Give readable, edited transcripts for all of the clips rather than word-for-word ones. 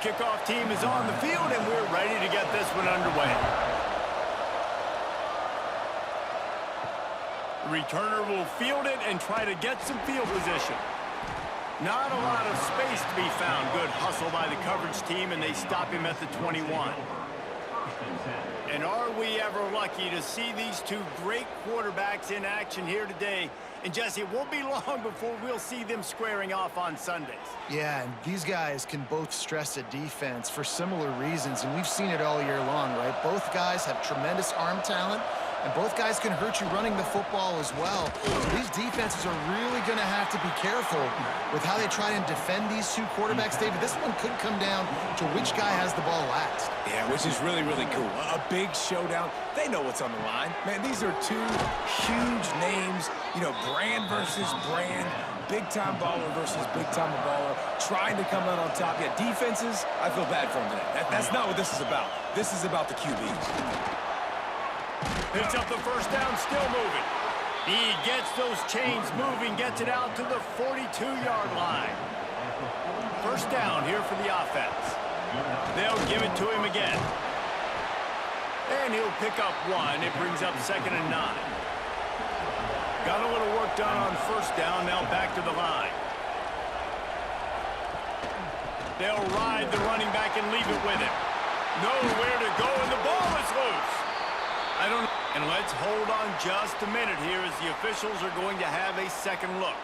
kickoff team is on the field, and we're ready to get this one underway. The returner will field it and try to get some field position. Not a lot of space to be found. Good hustle by the coverage team, and they stop him at the 21. And are we ever lucky to see these two great quarterbacks in action here today? And Jesse, it won't be long before we'll see them squaring off on Sundays. Yeah, and these guys can both stress a defense for similar reasons, and we've seen it all year long, right? Both guys have tremendous arm talent, and both guys can hurt you running the football as well. So these defenses are really going to have to be careful with how they try and defend these two quarterbacks, David. This one could come down to which guy has the ball last. Yeah, which is really, really cool. A big showdown. They know what's on the line. Man, these are two huge names, you know, brand versus brand, big-time baller versus big-time baller, trying to come out on top. Yeah, defenses, I feel bad for them today. That's not what this is about. This is about the QBs. Picks up the first down, still moving. He gets those chains moving, gets it out to the 42-yard line. First down here for the offense. They'll give it to him again. And he'll pick up one. It brings up 2nd and 9. Got a little work done on first down, now back to the line. They'll ride the running back and leave it with him. Nowhere to go, and the ball is loose. And let's hold on just a minute here as the officials are going to have a second look.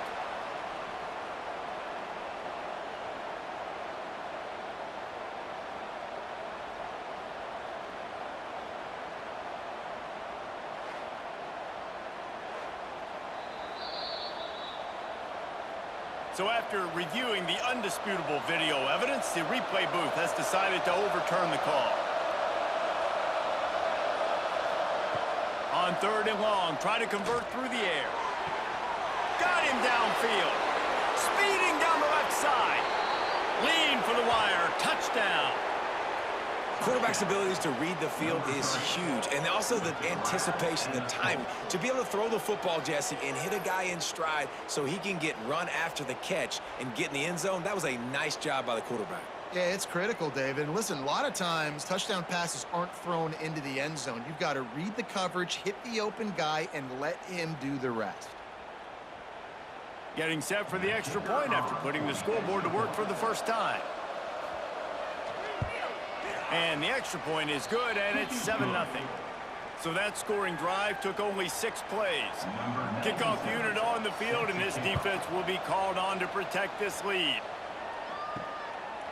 So after reviewing the undisputable video evidence, the replay booth has decided to overturn the call. On 3rd and long, try to convert through the air. Got him downfield. Speeding down the left side. Lean for the wire. Touchdown. Quarterback's abilities to read the field is huge, and also the anticipation, the timing. To be able to throw the football, Jesse, and hit a guy in stride so he can get run after the catch and get in the end zone, that was a nice job by the quarterback. Yeah, it's critical, David. And listen, a lot of times, touchdown passes aren't thrown into the end zone. You've got to read the coverage, hit the open guy, and let him do the rest. Getting set for the extra point after putting the scoreboard to work for the first time. And the extra point is good, and it's 7-0. So that scoring drive took only 6 plays. Kickoff unit on the field, and this defense will be called on to protect this lead.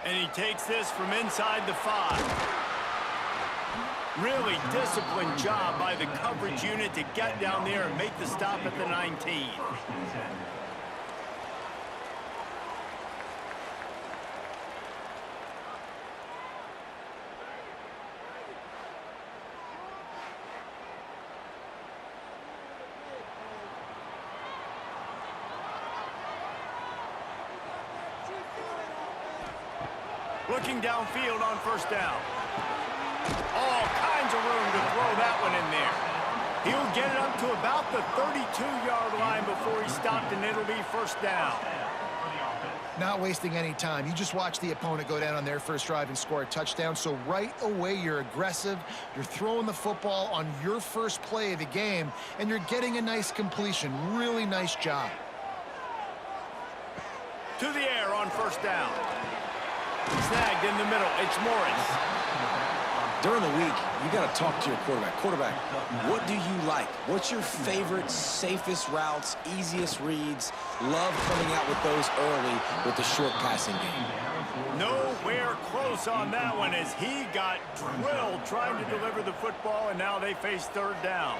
And he takes this from inside the 5. Really disciplined job by the coverage unit to get down there and make the stop at the 19. Looking downfield on first down. All kinds of room to throw that one in there. He'll get it up to about the 32-yard line before he stopped, and it'll be first down. Not wasting any time. You just watch the opponent go down on their first drive and score a touchdown. So right away, you're aggressive. You're throwing the football on your first play of the game, and you're getting a nice completion. Really nice job. To the air on first down. Snagged in the middle. It's Morris. During the week, you got to talk to your quarterback. Quarterback, what do you like? What's your favorite, safest routes, easiest reads? Love coming out with those early with the short passing game. Nowhere close on that one as he got drilled trying to deliver the football, and now they face third down.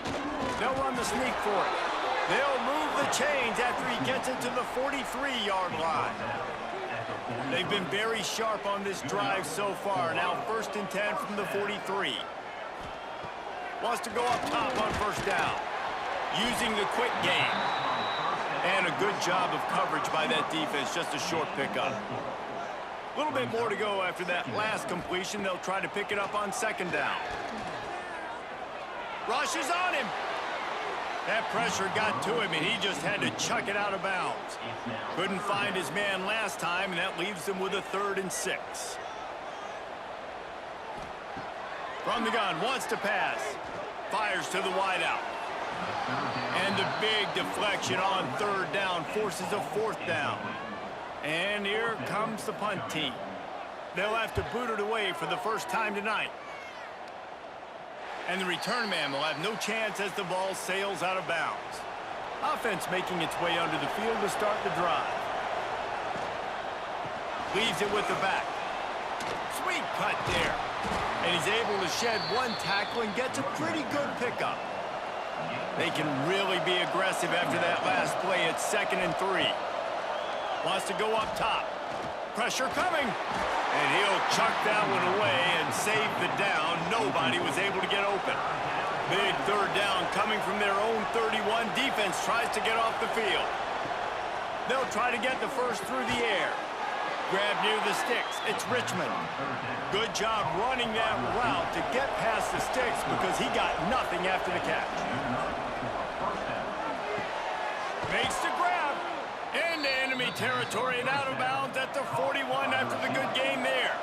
They'll run the sneak for it. They'll move the chains after he gets it to the 43-yard line. They've been very sharp on this drive so far. Now 1st and 10 from the 43. Wants to go up top on first down. Using the quick game. And a good job of coverage by that defense. Just a short pickup. A little bit more to go after that last completion. They'll try to pick it up on 2nd down. Rush is on him. That pressure got to him, and he just had to chuck it out of bounds. Couldn't find his man last time, and that leaves him with a 3rd and 6. From the gun, wants to pass. Fires to the wideout. And the big deflection on third down forces a fourth down. And here comes the punt team. They'll have to boot it away for the first time tonight. And the return man will have no chance as the ball sails out of bounds. Offense making its way under the field to start the drive. Leaves it with the back. Sweet cut there. And he's able to shed one tackle and gets a pretty good pickup. They can really be aggressive after that last play. It's 2nd and 3. Wants to go up top. Pressure coming. And he'll chuck that one away and save the down. Nobody was able to get open. Big third down coming from their own 31. Defense tries to get off the field. They'll try to get the first through the air. Grab near the sticks. It's Richmond. Good job running that route to get past the sticks because he got nothing after the catch. Makes the grab. Into enemy territory and out of bounds at the 41 after the good gain there.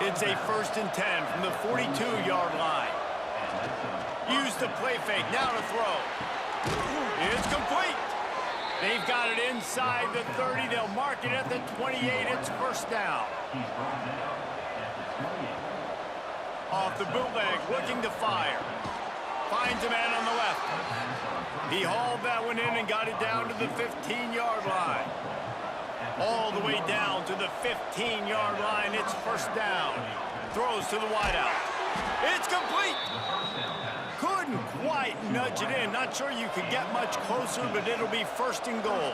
It's a 1st and 10 from the 42-yard line. Use the play fake. Now to throw. It's complete. They've got it inside the 30. They'll mark it at the 28. It's first down. Off the bootleg, looking to fire. Finds a man on the left. He hauled that one in and got it down to the 15-yard line. All the way down to the 15-yard line. It's first down. Throws to the wideout. It's complete. Couldn't quite nudge it in. Not sure you could get much closer, but it'll be 1st and goal.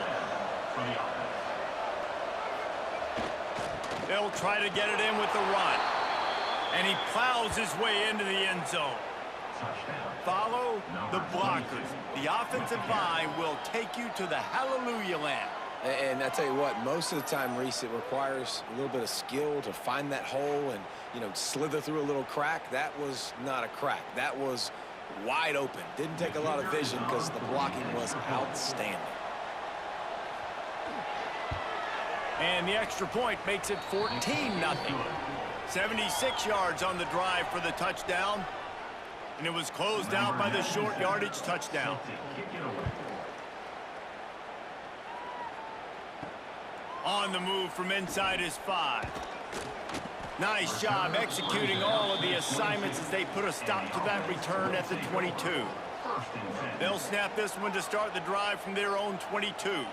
They'll try to get it in with the run. And he plows his way into the end zone. Follow the blockers. The offensive line will take you to the hallelujah land. And I tell you what, most of the time, Reese, it requires a little bit of skill to find that hole and, you know, slither through a little crack. That was not a crack. That was wide open. Didn't take a lot of vision because the blocking was outstanding. And the extra point makes it 14-0. 76 yards on the drive for the touchdown. And it was closed out by the short yardage touchdown. On the move from inside his 5. Nice job executing all of the assignments as they put a stop to that return at the 22. They'll snap this one to start the drive from their own 22.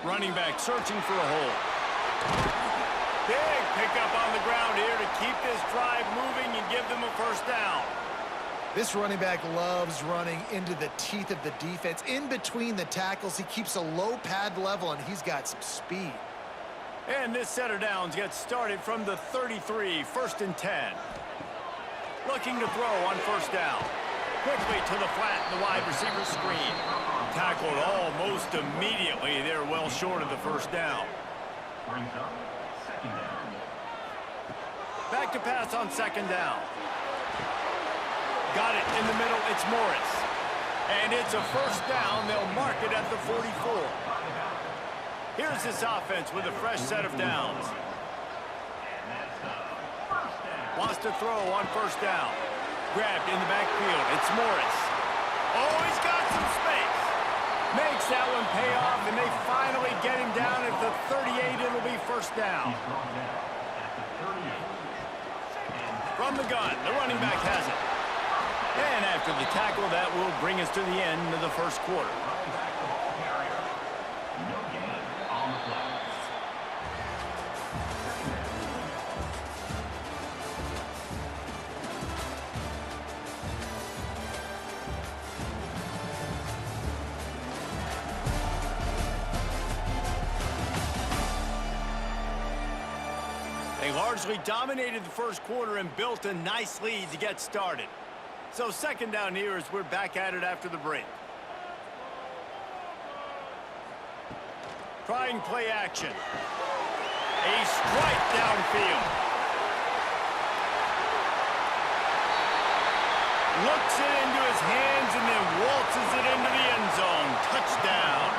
Running back searching for a hole. Big pickup on the ground here to keep this drive moving and give them a first down. This running back loves running into the teeth of the defense. In between the tackles, he keeps a low pad level, and he's got some speed. And this set of downs gets started from the 33, 1st and 10. Looking to throw on first down. Quickly to the flat, the wide receiver screen. Tackled almost immediately. They're well short of the first down. Back to pass on 2nd down. Got it in the middle. It's Morris. And it's a first down. They'll mark it at the 44. Here's this offense with a fresh set of downs. Wants to throw on first down. Grabbed in the backfield. It's Morris. Oh, he's got some space. Makes that one pay off, and they finally get him down at the 38. It'll be first down. From the gun, the running back has it. And after the tackle, that will bring us to the end of the first quarter. They largely dominated the first quarter and built a nice lead to get started. So 2nd down here as we're back at it after the break. Trying play action. A strike downfield. Looks it into his hands and then waltzes it into the end zone. Touchdown.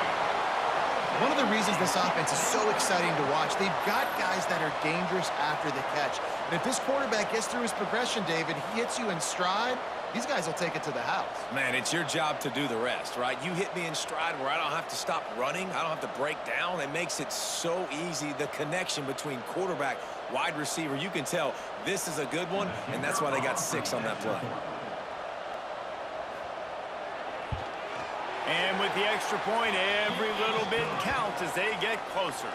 One of the reasons this offense is so exciting to watch, they've got guys that are dangerous after the catch. And if this quarterback gets through his progression, David, he hits you in stride, these guys will take it to the house. Man, it's your job to do the rest, right? You hit me in stride where I don't have to stop running. I don't have to break down. It makes it so easy. The connection between quarterback, wide receiver, you can tell this is a good one, and that's why they got 6 on that play. And with the extra point, every little bit counts as they get closer.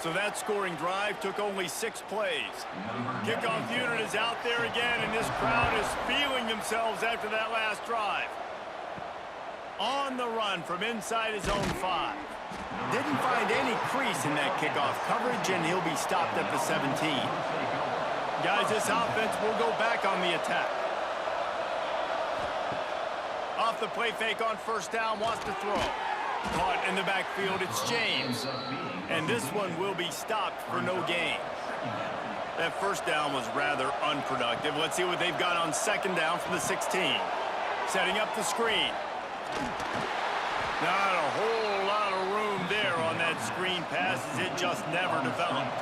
So that scoring drive took only 6 plays. Kickoff unit is out there again, and this crowd is feeling themselves after that last drive. On the run from inside his own 5. Didn't find any crease in that kickoff coverage, and he'll be stopped at the 17. Guys, this offense will go back on the attack. Off the play fake on first down, wants to throw. Caught in the backfield, it's James. And this one will be stopped for no gain. That first down was rather unproductive. Let's see what they've got on second down from the 16. Setting up the screen. Not a whole lot of room there on that screen pass as it just never developed.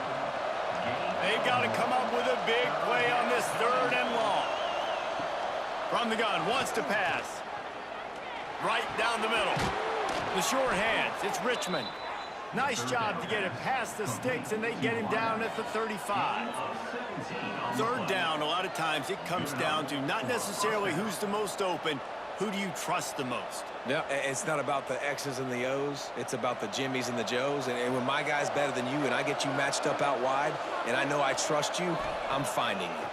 They've got to come up with a big play on this 3rd and long. From the gun, wants to pass. Right down the middle. The sure hands, it's Richmond. Nice job to get it past the sticks, and they get him down at the 35. 3rd down, a lot of times it comes down to not necessarily who's the most open, who do you trust the most? Yeah, it's not about the X's and the O's. It's about the Jimmies and the Joes. And when my guy's better than you and I get you matched up out wide, and I know I trust you, I'm finding you.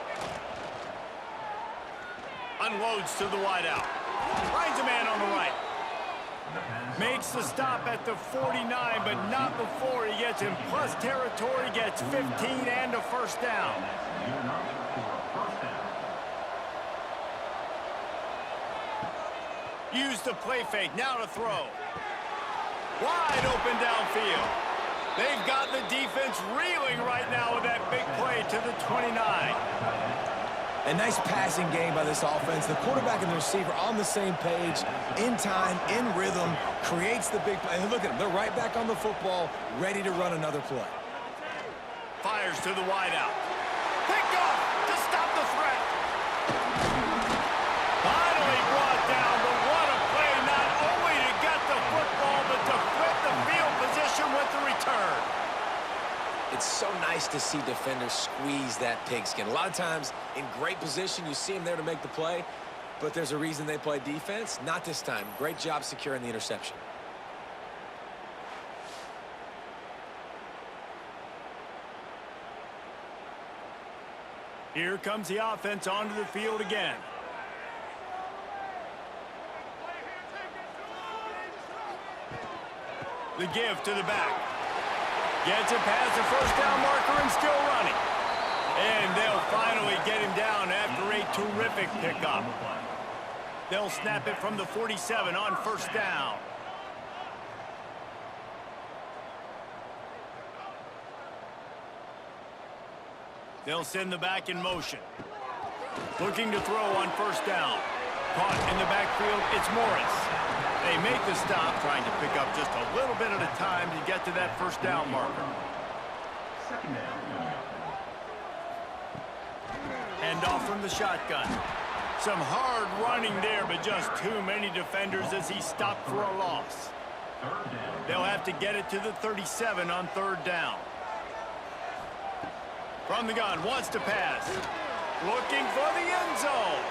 Unloads to the wideout. Finds a man on the right. Makes the stop at the 49, but not before he gets in plus territory, gets 15 and a first down. Use the play fake, now to throw. Wide open downfield. They've got the defense reeling right now with that big play to the 29. A nice passing game by this offense. The quarterback and the receiver on the same page, in time, in rhythm, creates the big play. And look at them, they're right back on the football, ready to run another play. Fires to the wideout. Picked off to stop the threat. Finally brought down, but what a play, not only to get the football, but to flip the field position with the return. It's so nice to see defenders squeeze that pigskin. A lot of times, in great position, you see them there to make the play, but there's a reason they play defense. Not this time. Great job securing the interception. Here comes the offense onto the field again. The give to the back. Gets it past the first down marker and still running. And they'll finally get him down after a terrific pickup. They'll snap it from the 47 on first down. They'll send the back in motion. Looking to throw on first down. Caught in the backfield, it's Morris. They make the stop, trying to pick up just a little bit at a time to get to that first down marker. Hand off from the shotgun. Some hard running there, but just too many defenders as he stopped for a loss. They'll have to get it to the 37 on 3rd down. From the gun, wants to pass. Looking for the end zone.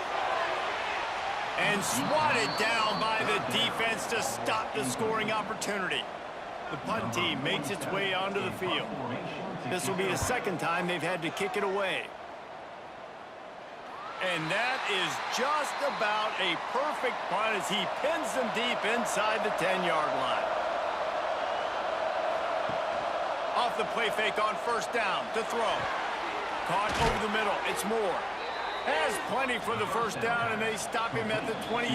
And swatted down by the defense to stop the scoring opportunity. The punt team makes its way onto the field. This will be the 2nd time they've had to kick it away. And that is just about a perfect punt as he pins them deep inside the 10-yard line. Off the play fake on first down to throw. Caught over the middle, it's Moore. Has plenty for the first down, and they stop him at the 28.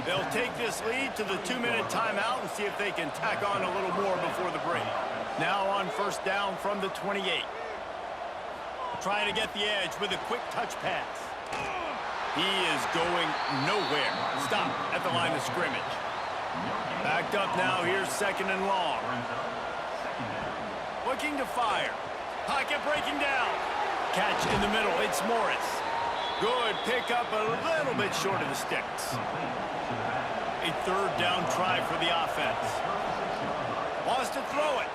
They'll take this lead to the 2-minute timeout and see if they can tack on a little more before the break. Now on first down from the 28. Trying to get the edge with a quick touch pass. He is going nowhere. Stop at the line of scrimmage. Backed up now, here's 2nd and long. Looking to fire. Pocket breaking down. Catch in the middle, it's Morris. Good pickup, a little bit short of the sticks. A 3rd down try for the offense. Wants to throw it.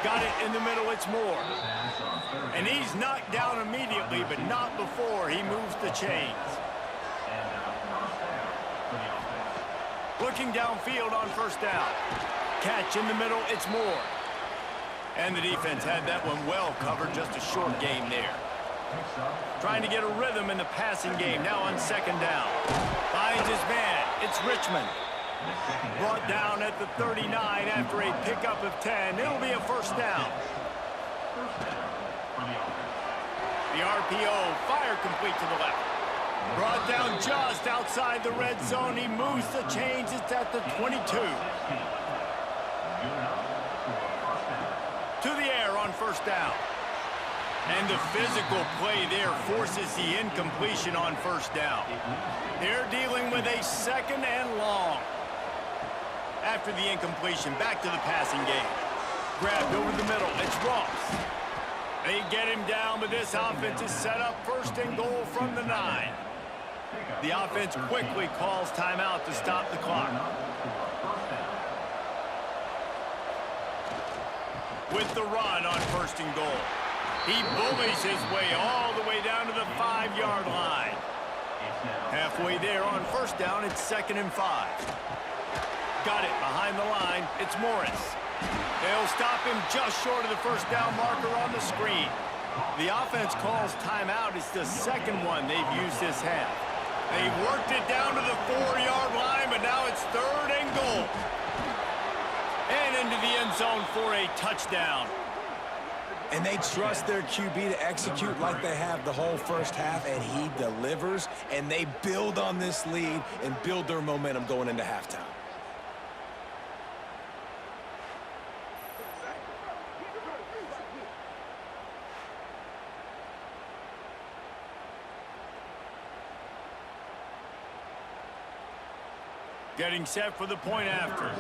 Got it in the middle, it's Moore. And he's knocked down immediately, but not before he moves the chains. Looking downfield on 1st down. Catch in the middle, it's Moore. And the defense had that one well covered, just a short game there. Trying to get a rhythm in the passing game, now on 2nd down. Finds his man, it's Richmond. Brought down at the 39 after a pickup of 10. It'll be a 1st down. The RPO, fire complete to the left. Brought down just outside the red zone. He moves the chains. It's at the 22. To the air on 1st down. And the physical play there forces the incompletion on 1st down. They're dealing with a 2nd and long. After the incompletion, back to the passing game. Grabbed over the middle, it's Ross. They get him down, but this offense is set up 1st and goal from the 9. The offense quickly calls timeout to stop the clock. With the run on 1st and goal. He bullies his way all the way down to the 5-yard line. Halfway there on 1st down, it's 2nd and 5. Got it behind the line. It's Morris. They'll stop him just short of the 1st down marker on the screen. The offense calls timeout. It's the 2nd one they've used this half. They've worked it down to the 4-yard line, but now it's 3rd and goal. And into the end zone for a touchdown. And they trust their QB to execute like they have the whole 1st half, and he delivers. And they build on this lead and build their momentum going into halftime. Getting set for the point after.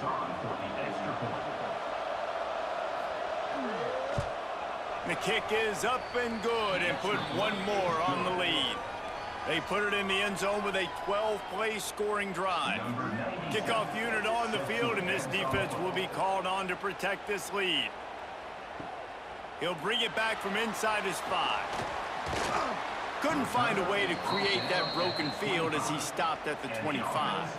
The kick is up and good and put one more on the lead. They put it in the end zone with a 12-play scoring drive. Kickoff unit on the field, and this defense will be called on to protect this lead. He'll bring it back from inside his 5. Couldn't find a way to create that broken field as he stopped at the 25.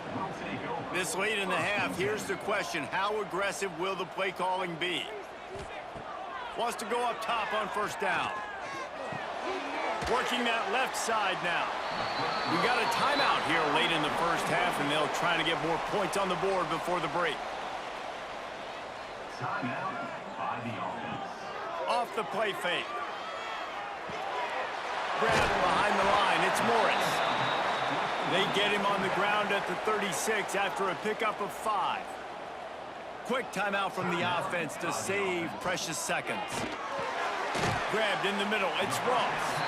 This late in the half, here's the question: how aggressive will the play calling be? Wants to go up top on 1st down. Working that left side now. We got a timeout here late in the 1st half, and they'll try to get more points on the board before the break. Timeout by the offense. Off the play fake. Grabbed behind the line, it's Morris. They get him on the ground at the 36 after a pickup of 5. Quick timeout from the offense to save precious seconds. Grabbed in the middle, it's Ross.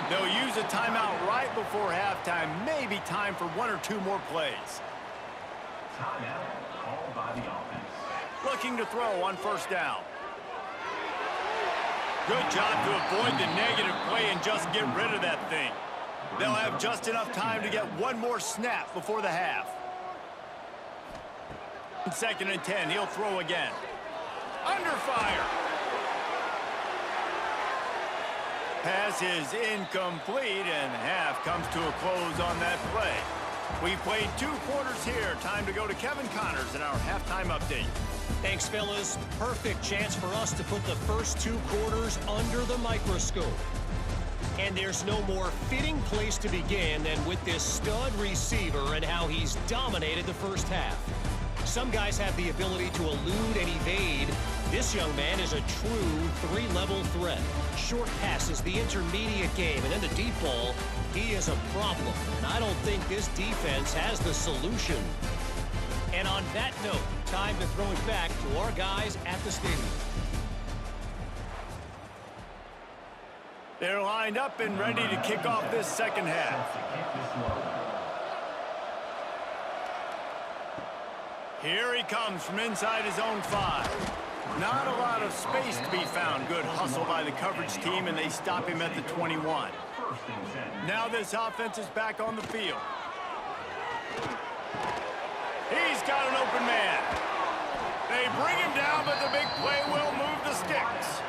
They'll use a timeout right before halftime, maybe time for 1 or 2 more plays. Timeout called by the offense. Looking to throw on 1st down. Good job to avoid the negative play and just get rid of that thing. They'll have just enough time to get one more snap before the half. 2nd and 10, he'll throw again. Under fire. Pass is incomplete, and half comes to a close on that play. We've played 2 quarters here. Time to go to Kevin Connors in our halftime update. Thanks, fellas. Perfect chance for us to put the first 2 quarters under the microscope. And there's no more fitting place to begin than with this stud receiver and how he's dominated the 1st half. Some guys have the ability to elude and evade. This young man is a true 3-level threat. Short passes, the intermediate game, and then the deep ball. He is a problem, and I don't think this defense has the solution. And on that note, time to throw it back to our guys at the stadium. They're lined up and ready to kick off this 2nd half. Here he comes from inside his own 5. Not a lot of space to be found. Good hustle by the coverage team, and they stop him at the 21. Now this offense is back on the field. He's got an open man. They bring him down, but the big play will move the sticks.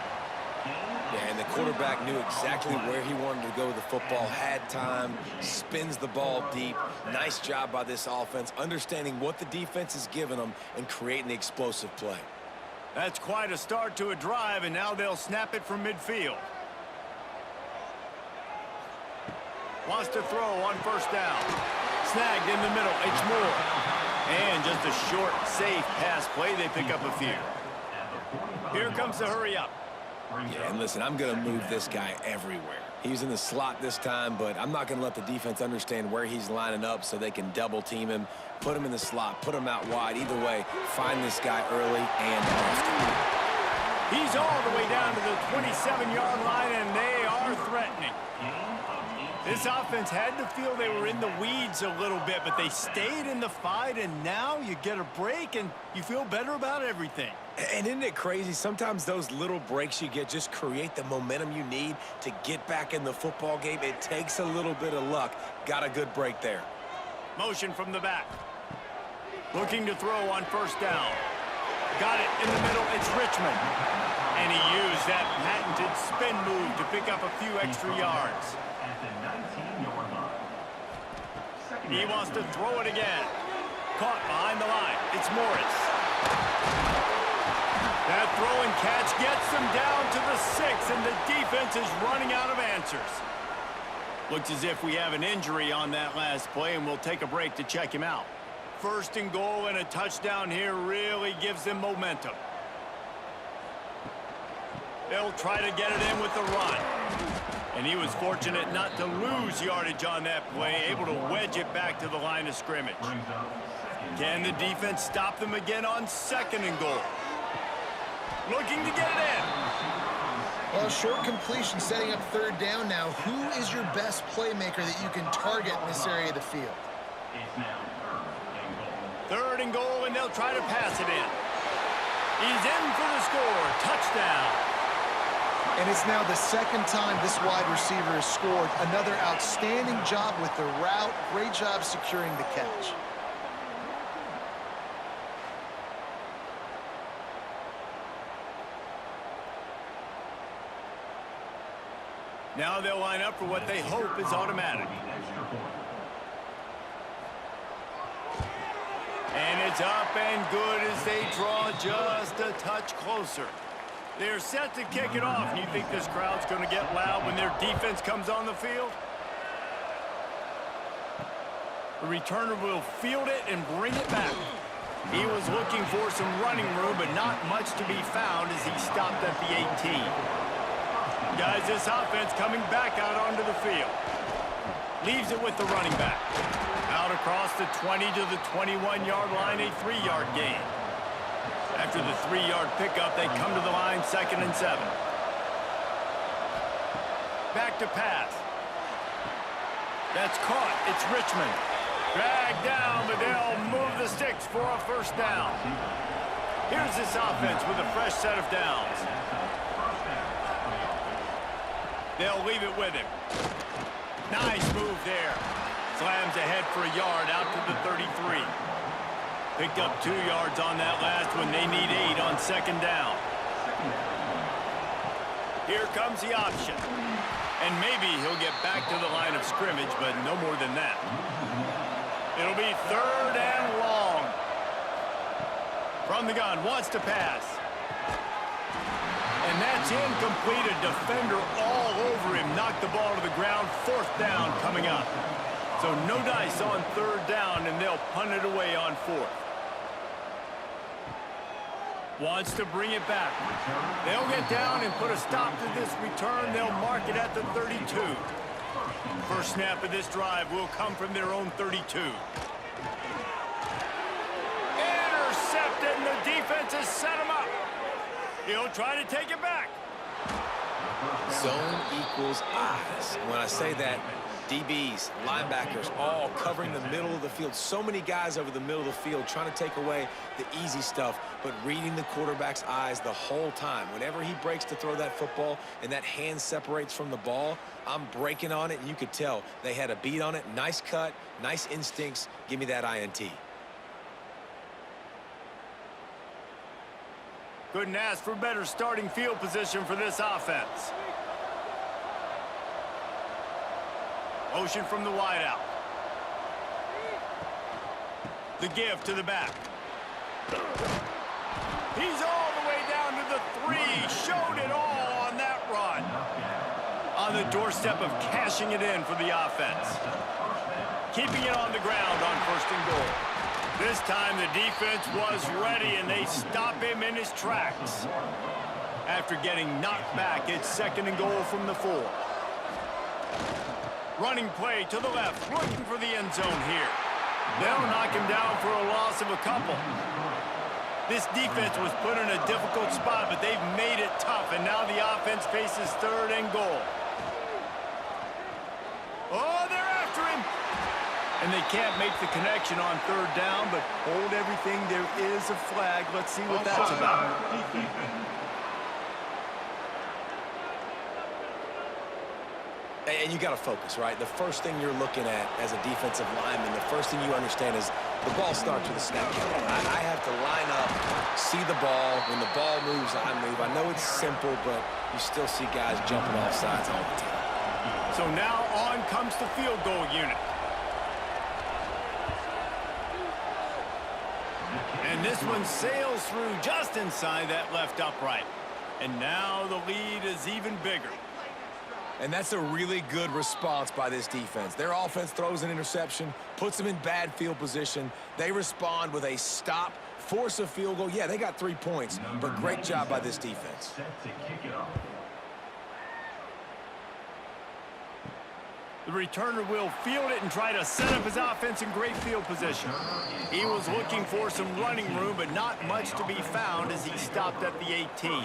Yeah, and the quarterback knew exactly where he wanted to go with the football, had time, spins the ball deep. Nice job by this offense, understanding what the defense is giving them and creating the explosive play. That's quite a start to a drive, and now they'll snap it from midfield. Wants to throw on first down. Snagged in the middle. It's Moore. And just a short, safe pass play. They pick up a few. Here comes the hurry up. Yeah, and listen, I'm going to move this guy everywhere. He's in the slot this time, but I'm not going to let the defense understand where he's lining up so they can double team him, put him in the slot, put him out wide. Either way, find this guy early and often. He's all the way down to the 27-yard line, and they are threatening. This offense had to feel they were in the weeds a little bit, but they stayed in the fight, and now you get a break, and you feel better about everything. And isn't it crazy? Sometimes those little breaks you get just create the momentum you need to get back in the football game. It takes a little bit of luck. Got a good break there. Motion from the back. Looking to throw on first down. Got it in the middle. It's Richmond. And he used that patented spin move to pick up a few extra yards. He wants to throw it again. Caught behind the line. It's Morris. That throw and catch gets them down to the 6, and the defense is running out of answers. Looks as if we have an injury on that last play, and we'll take a break to check him out. First and goal, and a touchdown here really gives them momentum. They'll try to get it in with the run. And he was fortunate not to lose yardage on that play, able to wedge it back to the line of scrimmage. Can the defense stop them again on second and goal? Looking to get it in. Well, short completion setting up third down now. Who is your best playmaker that you can target in this area of the field? Third and goal, and they'll try to pass it in. He's in for the score. Touchdown. And it's now the second time this wide receiver has scored. Another outstanding job with the route. Great job securing the catch. Now they'll line up for what they hope is automatic. And it's up and good as they draw just a touch closer. They're set to kick it off, and you think this crowd's going to get loud when their defense comes on the field? The returner will field it and bring it back. He was looking for some running room, but not much to be found as he stopped at the 18. Guys, this offense coming back out onto the field. Leaves it with the running back. Out across the 20 to the 21-yard line, a 3-yard gain. After the 3-yard pickup, they come to the line, 2nd and 7. Back to pass. That's caught. It's Richmond. Dragged down, but they'll move the sticks for a first down. Here's this offense with a fresh set of downs. They'll leave it with him. Nice move there. Slams ahead for a yard out to the 33. Picked up 2 yards on that last one. They need 8 on 2nd down. Here comes the option. And maybe he'll get back to the line of scrimmage, but no more than that. It'll be 3rd and long. From the gun, wants to pass. And that's incomplete. A defender all over him. Knocked the ball to the ground. 4th down coming up. So no dice on 3rd down, and they'll punt it away on 4th. Wants to bring it back. They'll get down and put a stop to this return. They'll mark it at the 32. First snap of this drive will come from their own 32. Intercepted, and the defense has set him up. He'll try to take it back. Zone equals eyes. When I say that, DBs, linebackers, all covering the middle of the field. So many guys over the middle of the field trying to take away the easy stuff, but reading the quarterback's eyes the whole time. Whenever he breaks to throw that football and that hand separates from the ball, I'm breaking on it, and you could tell they had a beat on it. Nice cut, nice instincts. Give me that INT. Couldn't ask for better starting field position for this offense. Motion from the wideout. The give to the back. He's all the way down to the 3. Showed it all on that run. On the doorstep of cashing it in for the offense. Keeping it on the ground on 1st and goal. This time the defense was ready, and they stop him in his tracks. After getting knocked back, it's 2nd and goal from the 4. Running play to the left, looking for the end zone here. They'll knock him down for a loss of a couple. This defense was put in a difficult spot, but they've made it tough, and now the offense faces 3rd and goal. Oh, they're after him! And they can't make the connection on 3rd down, but hold everything. There is a flag. Let's see what that's about. And you got to focus, right? The first thing you're looking at as a defensive lineman, the first thing you understand is the ball starts with a snap count. I have to line up, see the ball. When the ball moves, I move. I know it's simple, but you still see guys jumping off sides all the time. So now on comes the field goal unit. And this one sails through just inside that left upright. And now the lead is even bigger. And that's a really good response by this defense. Their offense throws an interception, puts them in bad field position. They respond with a stop, force a field goal. Yeah, they got 3 points, but great job by this defense. The returner will field it and try to set up his offense in great field position. He was looking for some running room, but not much to be found as he stopped at the 18.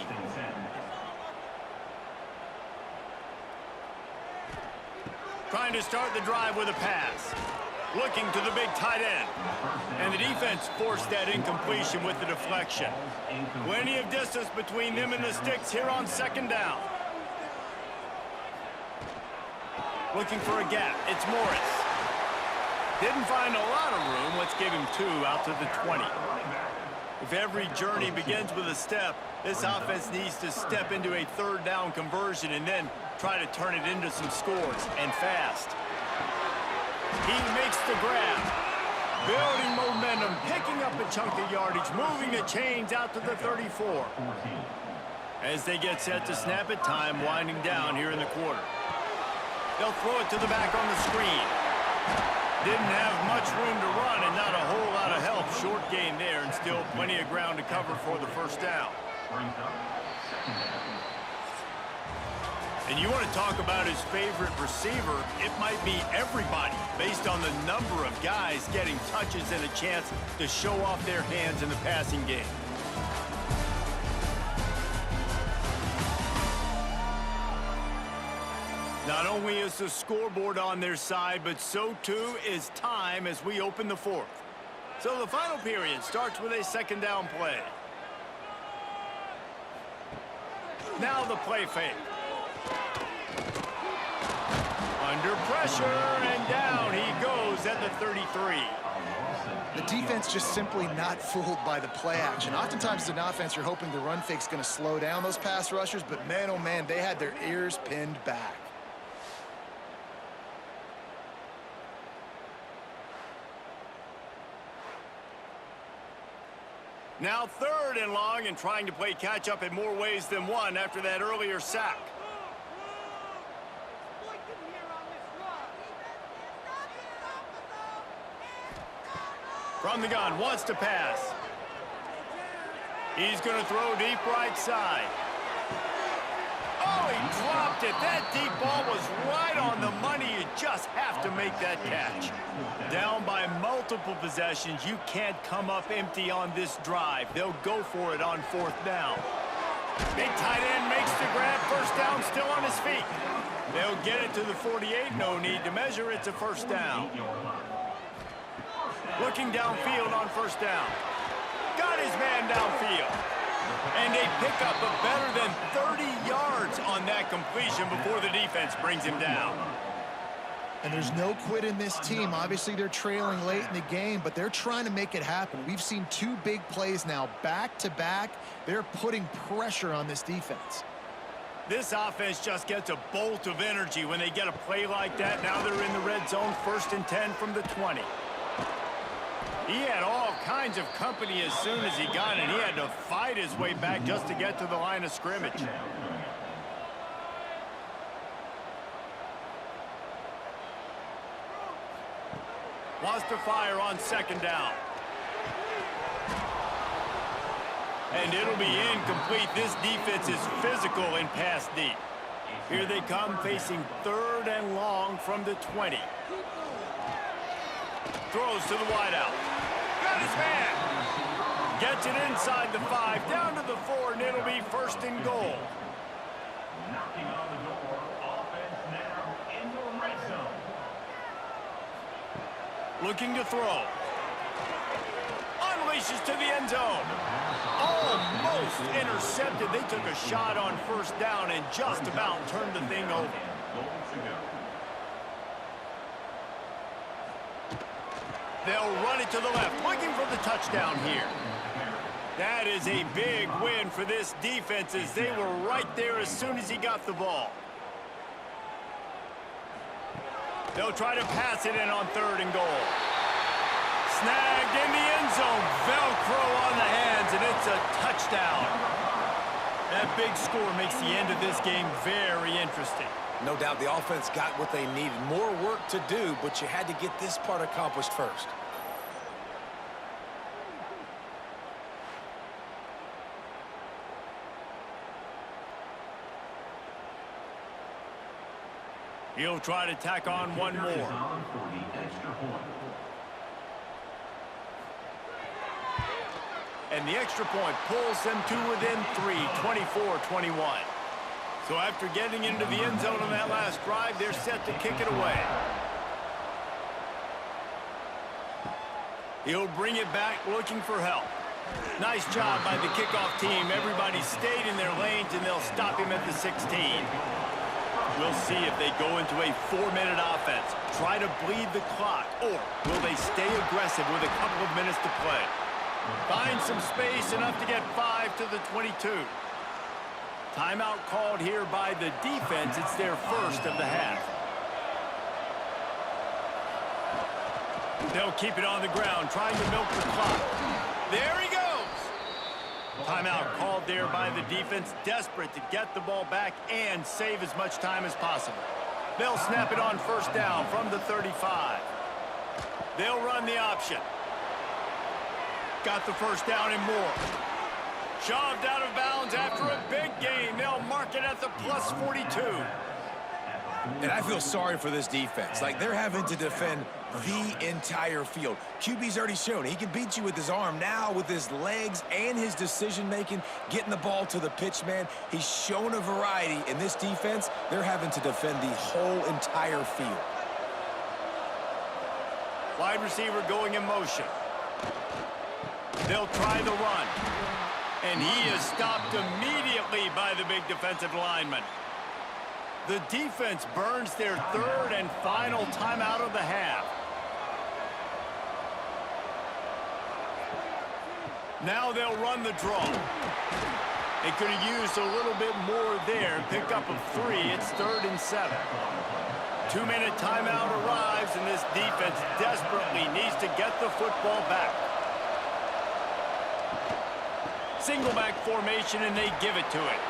Trying to start the drive with a pass. Looking to the big tight end. And the defense forced that incompletion with the deflection. Plenty of distance between them and the sticks here on 2nd down. Looking for a gap. It's Morris. Didn't find a lot of room. Let's give him 2 out to the 20. If every journey begins with a step, this offense needs to step into a 3rd down conversion and then try to turn it into some scores, and fast. He makes the grab. Building momentum, picking up a chunk of yardage, moving the chains out to the 34. As they get set to snap it, time winding down here in the quarter. They'll throw it to the back on the screen. Didn't have much room to run and not a whole lot of help. Short gain there and still plenty of ground to cover for the 1st down. And you want to talk about his favorite receiver, it might be everybody based on the number of guys getting touches and a chance to show off their hands in the passing game. Not only is the scoreboard on their side, but so too is time as we open the 4th. So the final period starts with a 2nd down play. Now the play fake. Under pressure, and down he goes at the 33. The defense just simply not fooled by the play action. Oftentimes as an offense, you're hoping the run fake's going to slow down those pass rushers, but man, oh man, they had their ears pinned back. Now 3rd and long, and trying to play catch-up in more ways than one after that earlier sack. From the gun, wants to pass. He's going to throw deep right side. Oh, he dropped it. That deep ball was right on the money. You just have to make that catch. Down by multiple possessions, you can't come up empty on this drive. They'll go for it on 4th down. Big tight end makes the grab. 1st down, still on his feet. They'll get it to the 48. No need to measure. It's a first down. Looking downfield on first down. Got his man downfield. And they pick up a better than 30 yards on that completion before the defense brings him down. And there's no quit in this team. Obviously, they're trailing late in the game, but they're trying to make it happen. We've seen two big plays now, back-to-back. They're putting pressure on this defense. This offense just gets a bolt of energy when they get a play like that. Now they're in the red zone, 1st and 10 from the 20. He had all kinds of company as soon as he got it. He had to fight his way back just to get to the line of scrimmage. Wants to fire on 2nd down. And it'll be incomplete. This defense is physical in pass deep. Here they come facing 3rd and long from the 20. Throws to the wideout. Got his man. Gets it inside the 5, down to the 4, and it'll be 1st and goal. Knocking on the door. Offense now in the red zone. Looking to throw. Unleashes to the end zone. Almost intercepted. They took a shot on 1st down and just about turned the thing over. They'll run it to the left, looking for the touchdown here. That is a big win for this defense as they were right there as soon as he got the ball. They'll try to pass it in on 3rd and goal. Snagged in the end zone. Velcro on the hands, and it's a touchdown. That big score makes the end of this game very interesting. No doubt the offense got what they needed. More work to do, but you had to get this part accomplished first. He'll try to tack on one more. And the extra point pulls them to within 3, 24-21. So after getting into the end zone on that last drive, they're set to kick it away. He'll bring it back looking for help. Nice job by the kickoff team. Everybody stayed in their lanes, and they'll stop him at the 16. We'll see if they go into a 4-minute offense, try to bleed the clock, or will they stay aggressive with a couple of minutes to play? Find some space, enough to get 5 to the 22. Timeout called here by the defense. It's their first of the half. They'll keep it on the ground, trying to milk the clock. There he goes. Timeout called there by the defense, desperate to get the ball back and save as much time as possible. They'll snap it on 1st down from the 35. They'll run the option. Got the 1st down and more. Shoved out of bounds after a big gain. They'll mark it at the plus 42. And I feel sorry for this defense. Like, they're having to defend the entire field. QB's already shown he can beat you with his arm. Now with his legs and his decision-making, getting the ball to the pitch, man, he's shown a variety. In this defense, they're having to defend the whole entire field. Wide receiver going in motion. They'll try the run. And he is stopped immediately by the big defensive lineman. The defense burns their 3rd and final timeout of the half. Now they'll run the draw. They could have used a little bit more there. Pick up a 3. It's 3rd and 7. 2-minute timeout arrives, and this defense desperately needs to get the football back. Single back formation, and they give it to it.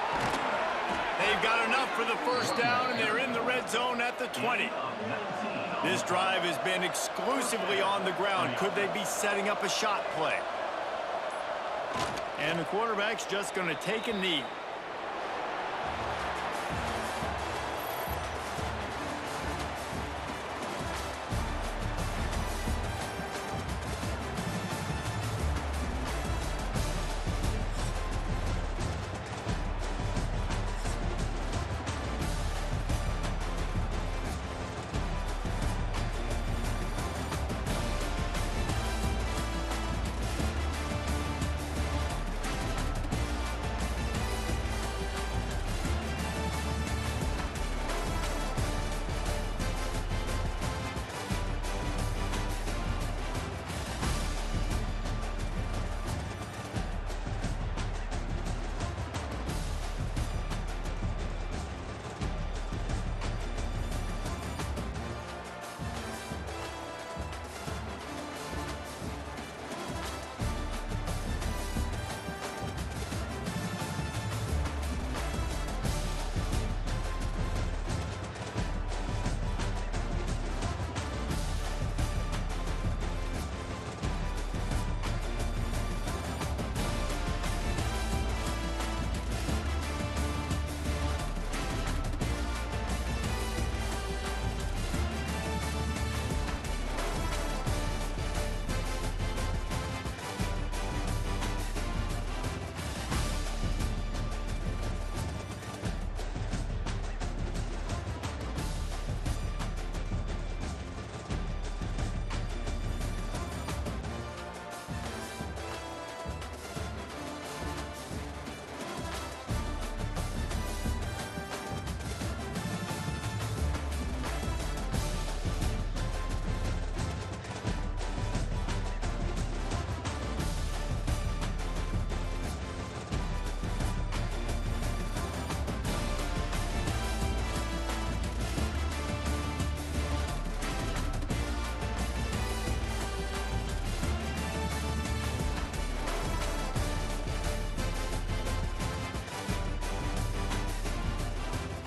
They've got enough for the 1st down, and they're in the red zone at the 20. This drive has been exclusively on the ground. Could they be setting up a shot play? And the quarterback's just going to take a knee.